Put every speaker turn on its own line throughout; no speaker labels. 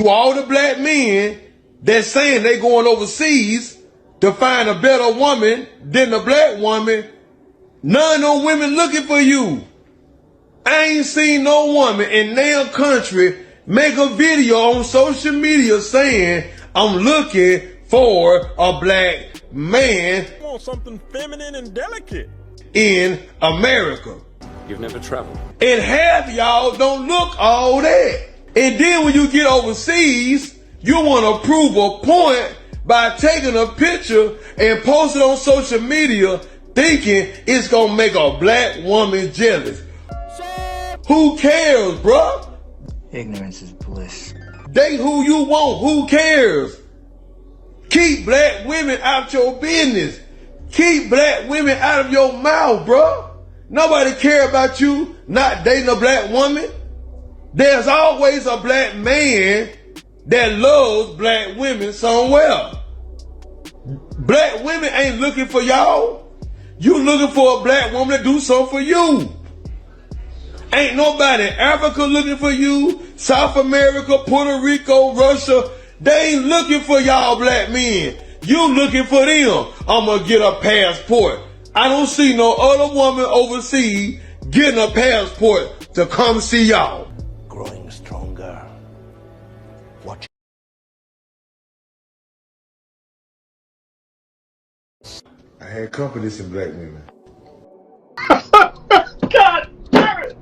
To all the black men that's saying they going overseas to find a better woman than the black woman, none of them women looking for you. I ain't seen no woman in their country make a video on social media saying, I'm looking for a black man.
I want something feminine and delicate
in America.
You've never traveled.
And half y'all don't look all that. And then when you get overseas, you want to prove a point by taking a picture and post it on social media thinking it's going to make a black woman jealous. Who cares, bruh?
Ignorance is bliss.
Date who you want. Who cares? Keep black women out your business. Keep black women out of your mouth, bruh. Nobody care about you not dating a black woman. There's always a black man that loves black women somewhere. Black women ain't looking for y'all. You looking for a black woman to do something for you. Ain't nobody in Africa looking for you, South America, Puerto Rico, Russia. They ain't looking for y'all black men. You looking for them. I'm gonna get a passport. I don't see no other woman overseas getting a passport to come see y'all.
Growing stronger. Watch.
I had company some black women.
God damn it!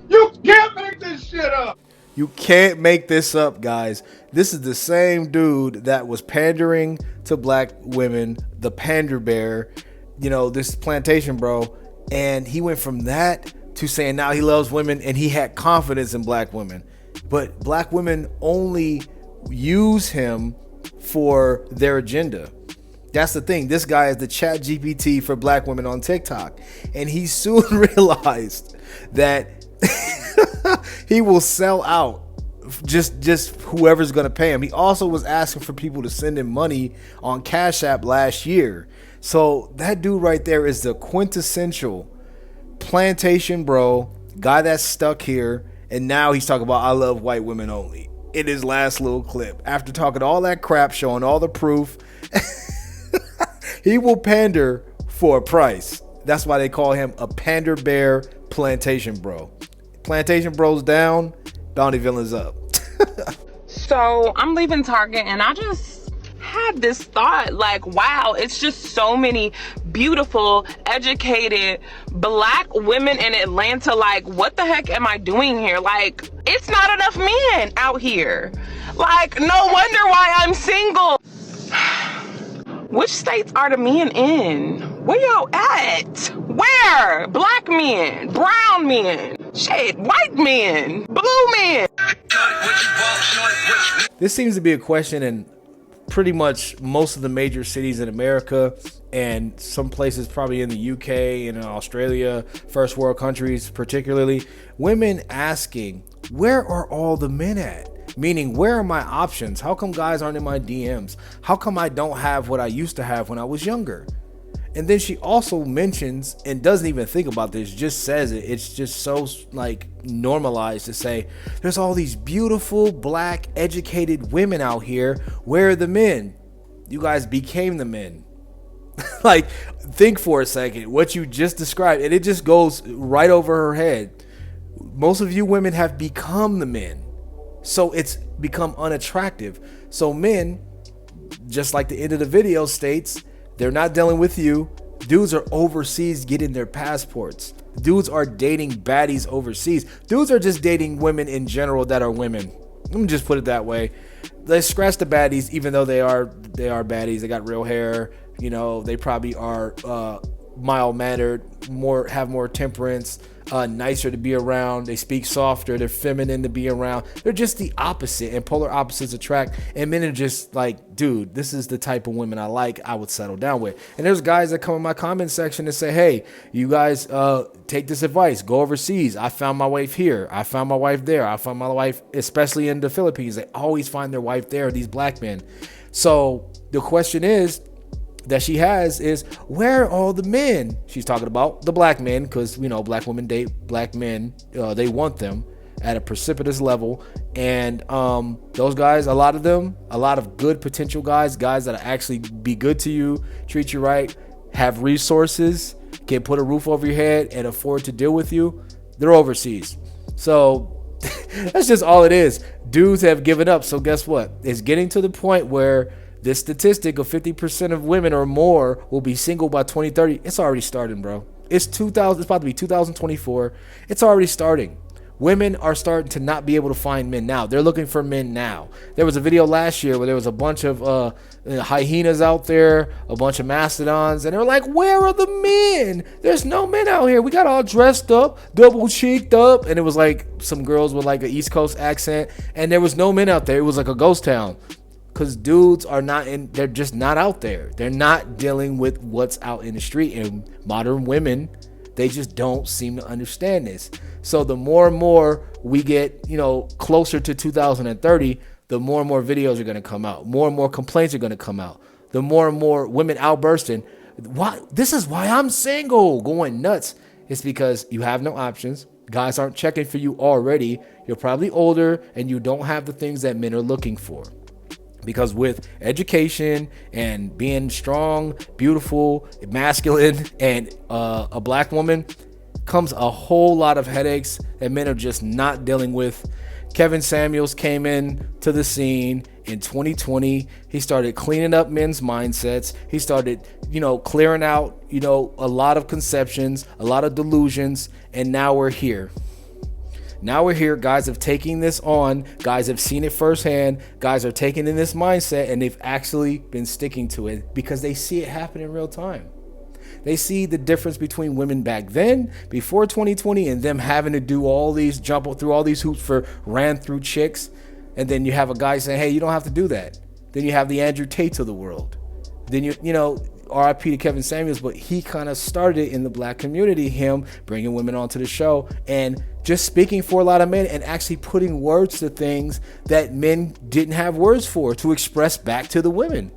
You can't make this shit up!
You can't make this up, guys. This is the same dude that was pandering to black women, the pander bear, you know, this plantation bro. And he went from that to saying now he loves women and he had confidence in black women. But black women only use him for their agenda. That's the thing. This guy is the chat GPT for black women on TikTok. And he soon realized that he will sell out just whoever's going to pay him. He also was asking for people to send him money on Cash App last year. So that dude right there is the quintessential plantation bro, guy that's stuck here. And now he's talking about I love white women only in his last little clip. After talking all that crap, showing all the proof, he will pander for a price. That's why they call him a pander bear plantation bro. Plantation bro's down, Bountyville is up.
So I'm leaving Target and I just had this thought like, wow, it's just so many beautiful, educated black women in Atlanta. Like, what the heck am I doing here? Like, it's not enough men out here. Like, no wonder why I'm single. Which states are the men in? Where y'all at? Where? Black men, brown men, shit, white men, blue men.
This seems to be a question in pretty much most of the major cities in America and some places probably in the UK and in Australia, first world countries particularly. Women asking, where are all the men at? Meaning, where are my options? How come guys aren't in my DMs? How come I don't have what I used to have when I was younger? And then she also mentions and doesn't even think about this, just says it. It's just so like normalized to say, there's all these beautiful black educated women out here. Where are the men? You guys became the men. Like, think for a second what you just described, and it just goes right over her head. Most of you women have become the men. So it's become unattractive. So men, just like the end of the video states, they're not dealing with you. Dudes are overseas getting their passports. Dudes are dating baddies overseas. Dudes are just dating women in general that are women. Let me just put it that way. Let's scratch the baddies, even though they are baddies. They got real hair. You know, they probably are mild-mannered, have more temperance, nicer to be around. They speak softer. They're feminine to be around. They're just the opposite, and polar opposites attract. And men are just like, dude, this is the type of women I like. I would settle down with. And there's guys that come in my comment section and say, hey, you guys take this advice. Go overseas. I found my wife here. I found my wife there. I found my wife, especially in the Philippines. They always find their wife there, these black men. So the question is, that she has is, where are all the men? She's talking about the black men, because, you know, black women date black men. They want them at a precipitous level. And those guys, a lot of them, a lot of good potential guys that'll actually be good to you, treat you right, have resources, can put a roof over your head and afford to deal with you, they're overseas. So that's just all it is. Dudes have given up. So guess what? It's getting to the point where this statistic of 50% of women or more will be single by 2030. It's already starting, bro. It's about to be 2024. It's already starting. Women are starting to not be able to find men now. They're looking for men now. There was a video last year where there was a bunch of hyenas out there, a bunch of mastodons, and they were like, where are the men? There's no men out here. We got all dressed up, double cheeked up, and it was like some girls with like an East Coast accent, and there was no men out there. It was like a ghost town. Because dudes are not in, they're just not out there. They're not dealing with what's out in the street. And modern women, they just don't seem to understand this. So the more and more we get, closer to 2030, the more and more videos are going to come out. More and more complaints are going to come out. The more and more women outbursting. This is why I'm single, going nuts. It's because you have no options. Guys aren't checking for you already. You're probably older and you don't have the things that men are looking for. Because with education and being strong, beautiful, masculine, and a black woman comes a whole lot of headaches that men are just not dealing with. Kevin Samuels came in to the scene in 2020. He started cleaning up men's mindsets. He started, clearing out, a lot of conceptions, a lot of delusions, and now we're here. Now we're here. Guys have taken this on. Guys have seen it firsthand. Guys are taking in this mindset, and they've actually been sticking to it because they see it happen in real time. They see the difference between women back then, before 2020, and them having to do all these, jump through all these hoops for ran through chicks. And then you have a guy saying, hey, you don't have to do that. Then you have the Andrew Tates of the world. Then RIP to Kevin Samuels, but he kind of started it in the black community, him bringing women onto the show and just speaking for a lot of men and actually putting words to things that men didn't have words for to express back to the women.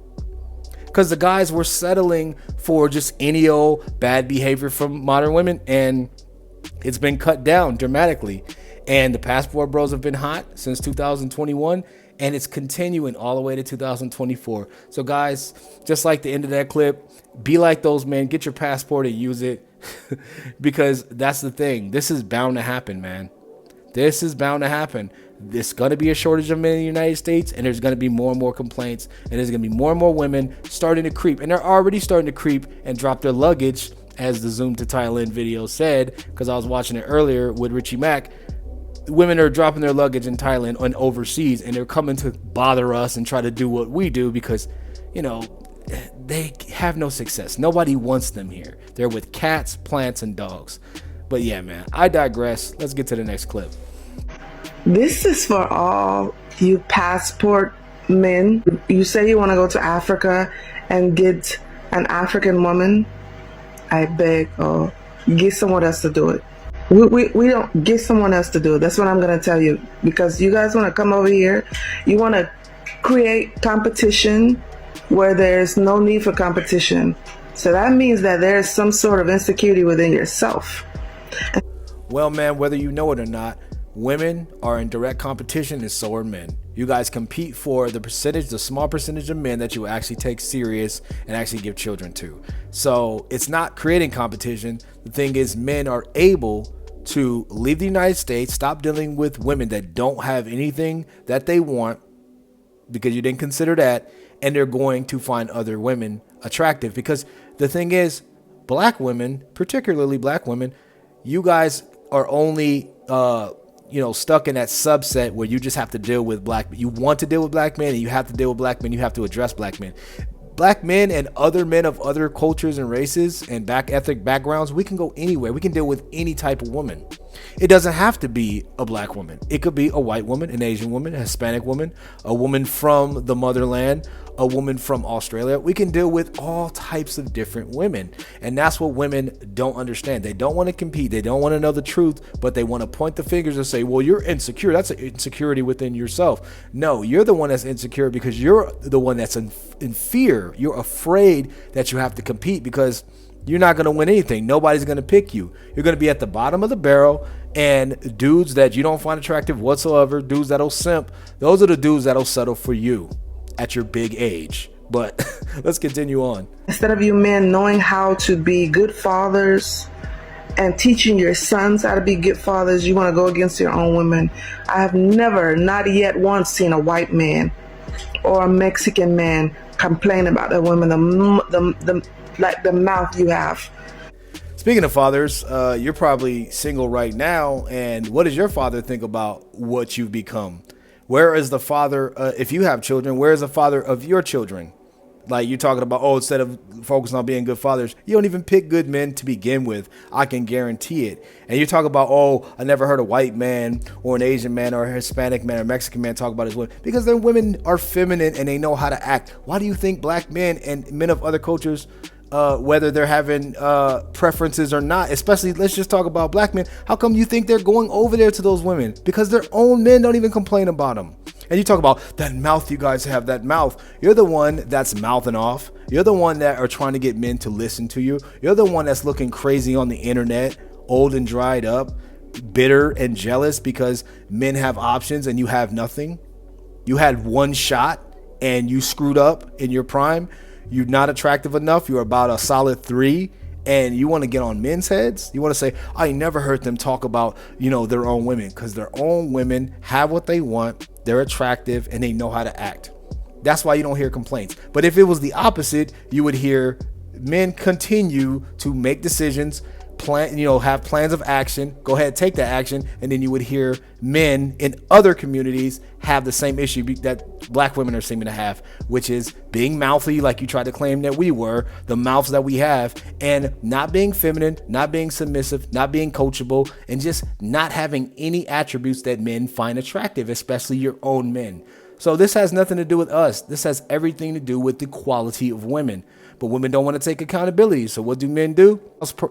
Because the guys were settling for just any old bad behavior from modern women, and it's been cut down dramatically. And the passport bros have been hot since 2021. And it's continuing all the way to 2024. So guys, just like the end of that clip, be like those men, get your passport and use it. Because that's the thing. This is bound to happen, man. This is bound to happen. There's going to be a shortage of men in the United States, and there's going to be more and more complaints, and there's going to be more and more women starting to creep. And they're already starting to creep and drop their luggage, as the Zoom to Thailand video said, because I was watching it earlier with Richie Mack. Women are dropping their luggage in Thailand and overseas, and they're coming to bother us and try to do what we do because, they have no success. Nobody wants them here. They're with cats, plants, and dogs. But yeah, man, I digress. Let's get to the next clip.
This is for all you passport men. You say you want to go to Africa and get an African woman. I beg, get someone else to do it. We don't get someone else to do it. That's what I'm going to tell you. Because you guys want to come over here. You want to create competition where there's no need for competition. So that means that there's some sort of insecurity within yourself.
Well, man, whether you know it or not, women are in direct competition and so are men. You guys compete for the small percentage of men that you actually take serious and actually give children to. So it's not creating competition. The thing is, men are able to leave the United States, stop dealing with women that don't have anything that they want because you didn't consider that, and they're going to find other women attractive. Because the thing is, black women, particularly black women, you guys are only stuck in that subset where you just have to deal with you want to deal with black men, and you have to deal with black men, you have to address black men. Black men and other men of other cultures and races and ethnic backgrounds, we can go anywhere. We can deal with any type of woman. It doesn't have to be a black woman. It could be a white woman, an Asian woman, a Hispanic woman, a woman from the motherland, a woman from Australia. We can deal with all types of different women. And that's what women don't understand. They don't want to compete. They don't want to know the truth, but they want to point the fingers and say, well, you're insecure. That's an insecurity within yourself. No, you're the one that's insecure because you're the one that's in fear. You're afraid that you have to compete because you're not going to win anything. Nobody's going to pick you. You're going to be at the bottom of the barrel. And dudes that you don't find attractive whatsoever, dudes that'll simp, those are the dudes that'll settle for you at your big age. But let's continue on.
Instead of you men knowing how to be good fathers and teaching your sons how to be good fathers, you want to go against your own women. I have never, not yet once, seen a white man or a Mexican man complain about their women, the mouth you have.
Speaking of fathers, you're probably single right now. And what does your father think about what you've become? Where is the father, if you have children, where is the father of your children? Like you're talking about, oh, instead of focusing on being good fathers, you don't even pick good men to begin with. I can guarantee it. And you talk about, oh, I never heard a white man or an Asian man or a Hispanic man or Mexican man talk about his women, because their women are feminine and they know how to act. Why do you think black men and men of other cultures, whether they're having preferences or not, especially let's just talk about black men, how come you think they're going over there to those women? Because their own men don't even complain about them. And you talk about that mouth, you guys have that mouth. You're the one that's mouthing off. You're the one that are trying to get men to listen to you. You're the one that's looking crazy on the internet, old and dried up, bitter and jealous because men have options and you have nothing. You had one shot and you screwed up in your prime. You're not attractive enough. You're about a solid 3. And you want to get on men's heads? You want to say, I never heard them talk about, their own women, because their own women have what they want. They're attractive and they know how to act. That's why you don't hear complaints. But if it was the opposite, you would hear men continue to make decisions, have plans of action, go ahead, take that action. And then you would hear men in other communities have the same issue that black women are seeming to have, which is being mouthy, like you tried to claim that we were, the mouths that we have, and not being feminine, not being submissive, not being coachable, and just not having any attributes that men find attractive, especially your own men. So this has nothing to do with us. This has everything to do with the quality of women. But women don't want to take accountability. So what do men do?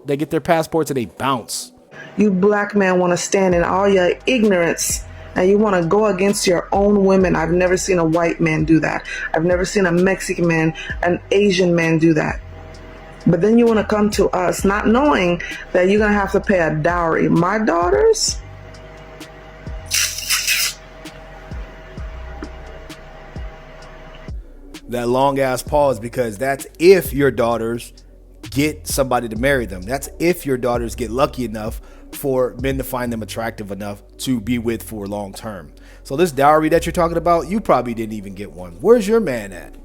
They get their passports and they bounce.
You black men want to stand in all your ignorance and you want to go against your own women. I've never seen a white man do that. I've never seen a Mexican man, an Asian man do that. But then you want to come to us not knowing that you're going to have to pay a dowry. My daughters,
that long ass pause, because that's if your daughters get somebody to marry them. That's if your daughters get lucky enough for men to find them attractive enough to be with for long term. So this dowry that you're talking about, you probably didn't even get one. Where's your man at?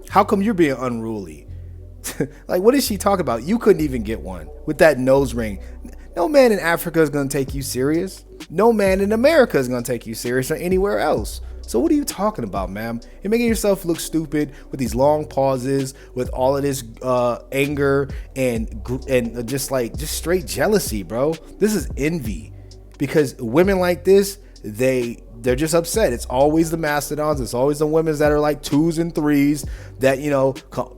How come you're being unruly? Like, what is she talking about? You couldn't even get one with that nose ring. No man in Africa is going to take you serious. No man in America is going to take you serious or anywhere else. So what are you talking about, ma'am? You're making yourself look stupid with these long pauses, with all of this anger and just straight jealousy, bro. This is envy, because women like this, they're just upset. It's always the mastodons. It's always the women that are like 2s and 3s that,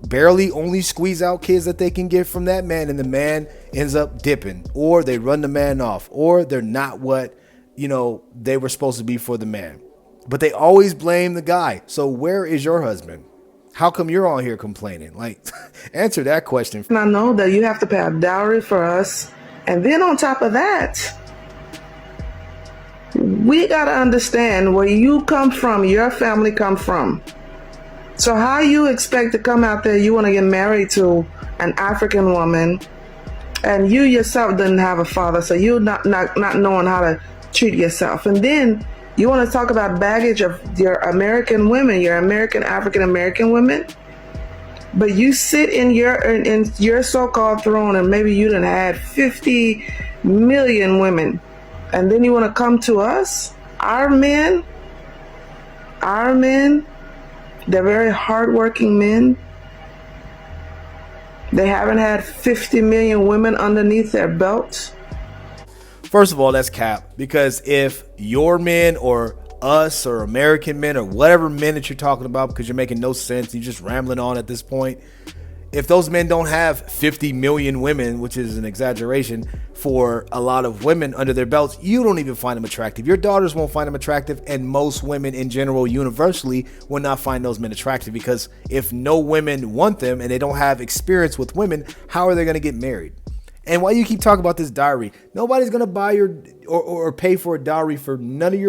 barely only squeeze out kids that they can get from that man. And the man ends up dipping, or they run the man off, or they're not what, they were supposed to be for the man. But they always blame the guy. So where is your husband? How come you're on here complaining? Like, answer that question.
I know that you have to pay a dowry for us. And then on top of that, we got to understand where you come from, your family come from. So how you expect to come out there, you want to get married to an African woman, and you yourself didn't have a father, so you're not knowing how to treat yourself. And then you want to talk about baggage of your American women, your American African-American women, but you sit in your so-called throne and maybe you done had 50 million women, and then you want to come to us, our men, they're very hardworking men. They haven't had 50 million women underneath their belts.
First of all, that's cap, because if your men or us or American men or whatever men that you're talking about, because you're making no sense, you're just rambling on at this point, if those men don't have 50 million women, which is an exaggeration for a lot of women under their belts, you don't even find them attractive. Your daughters won't find them attractive, and most women in general, universally, will not find those men attractive, because if no women want them and they don't have experience with women, how are they going to get married? And why you keep talking about this dowry? Nobody's gonna buy your or pay for a dowry for none of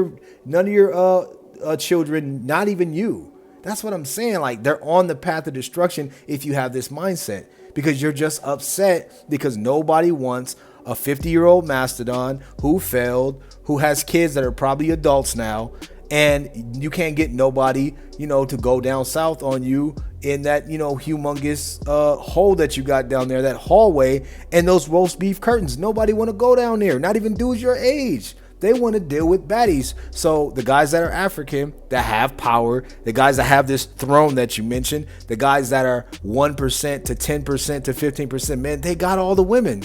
your children, not even you. That's what I'm saying. Like, they're on the path of destruction if you have this mindset, because you're just upset because nobody wants a 50-year-old mastodon who failed, who has kids that are probably adults now, and you can't get nobody, to go down south on you in that, humongous hole that you got down there, that hallway, and those roast beef curtains. Nobody want to go down there, not even dudes your age. They want to deal with baddies. So the guys that are African, that have power, the guys that have this throne that you mentioned, the guys that are 1% to 10% to 15% men, they got all the women.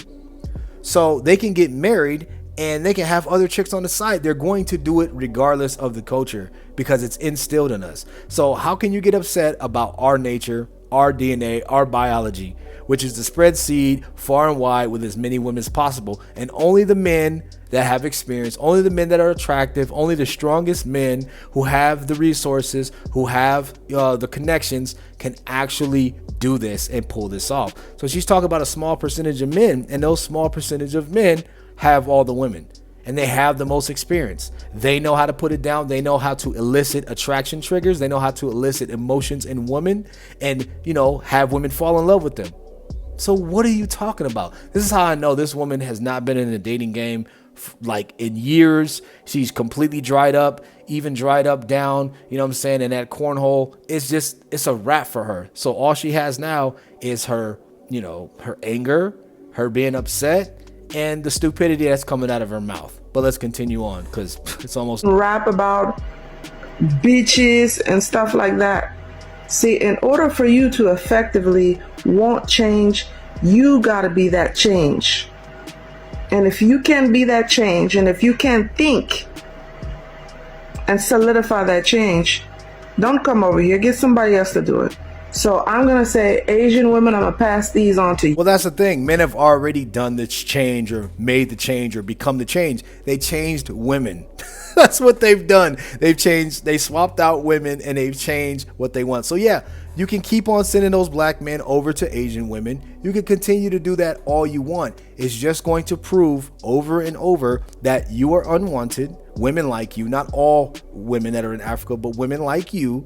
So they can get married and they can have other chicks on the side. They're going to do it regardless of the culture because it's instilled in us. So how can you get upset about our nature, our DNA, our biology, which is to spread seed far and wide with as many women as possible? And only the men that have experience, only the men that are attractive, only the strongest men who have the resources, who have the connections, can actually do this and pull this off. So she's talking about a small percentage of men, and those small percentage of men have all the women, and they have the most experience. They know how to put it down. They know how to elicit attraction triggers. They know how to elicit emotions in women and, have women fall in love with them. So what are you talking about? This is how I know this woman has not been in a dating game like in years. She's completely dried up, even dried up down, you know what I'm saying, in that cornhole. It's a wrap for her. So all she has now is her, her anger, her being upset, and the stupidity that's coming out of her mouth. But let's continue on, because it's almost
rap about beaches and stuff like that. See, in order for you to effectively want change, you gotta be that change. And if you can be that change, and if you can think and solidify that change, don't come over here. Get somebody else to do it. So I'm going to say, Asian women, I'm going to pass these on to you.
Well, that's the thing. Men have already done this change or made the change or become the change. They changed women. That's what they've done. They've changed. They swapped out women and they've changed what they want. So yeah, you can keep on sending those black men over to Asian women. You can continue to do that all you want. It's just going to prove over and over that you are unwanted. Women like you, not all women that are in Africa, but women like you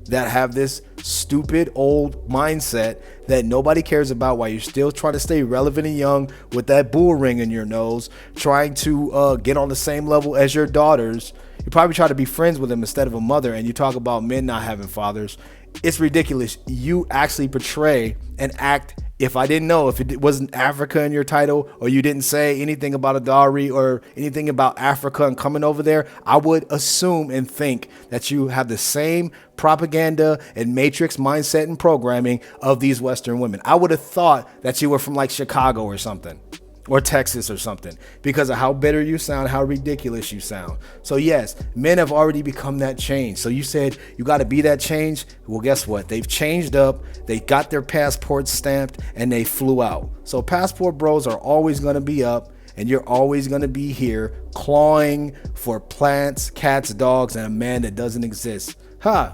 that have this stupid old mindset that nobody cares about while you're still trying to stay relevant and young with that bull ring in your nose, trying to get on the same level as your daughters. You probably try to be friends with them instead of a mother, and you talk about men not having fathers. It's ridiculous. You actually portray and act, if I didn't know, if it wasn't Africa in your title, or you didn't say anything about a dowry or anything about Africa and coming over there, I would assume and think that you have the same propaganda and matrix mindset and programming of these Western women. I would have thought that you were from like Chicago or something, or Texas or something, because of how bitter you sound, how ridiculous you sound. So yes, men have already become that change. So you said you got to be that change. Well, guess what? They've changed up. They got their passports stamped and they flew out. So passport bros are always going to be up, and you're always going to be here clawing for plants, cats, dogs, and a man that doesn't exist.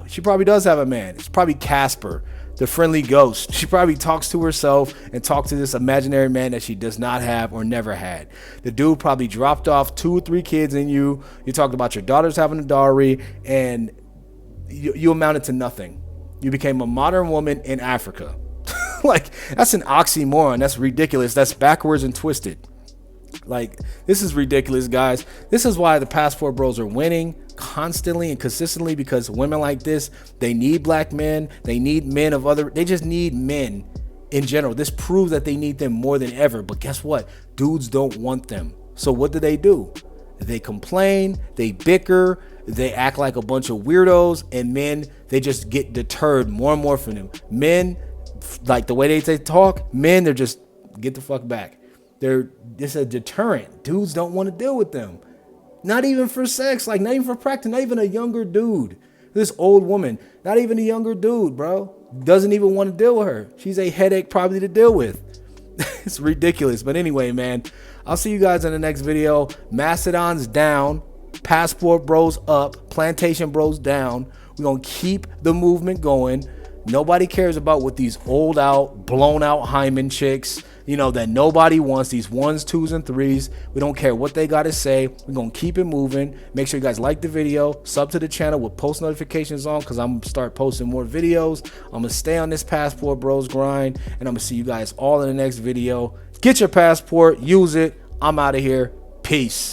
She probably does have a man. It's probably Casper, the friendly ghost. She probably talks to herself and talks to this imaginary man that she does not have or never had. The dude probably dropped off 2 or 3 kids in you. You talked about your daughters having a dowry, and you amounted to nothing. You became a modern woman in Africa. Like, that's an oxymoron. That's ridiculous. That's backwards and twisted. Like, this is ridiculous, guys. This is why the passport bros are winning constantly and consistently, because women like this, they need black men. They need men of other, they just need men in general. This proves that they need them more than ever. But guess what? Dudes don't want them. So what do? They complain, they bicker, they act like a bunch of weirdos, and men, they just get deterred more and more from them. Men, like the way they talk, men, they're just, get the fuck back. They're just a deterrent. Dudes don't want to deal with them. Not even for sex, like not even for practice, not even a younger dude. This old woman, not even a younger dude, bro. Doesn't even want to deal with her. She's a headache probably to deal with. It's ridiculous. But anyway, man, I'll see you guys in the next video. Mastodon's down, passport bros up, plantation bros down. We're going to keep the movement going. Nobody cares about what these old out, blown out hymen chicks, you know, that nobody wants, these 1s, 2s, and 3s. We don't care what they got to say. We're going to keep it moving. Make sure you guys like the video, sub to the channel with post notifications on, because I'm going to start posting more videos. I'm going to stay on this Passport Bros grind, and I'm going to see you guys all in the next video. Get your passport, use it. I'm out of here. Peace.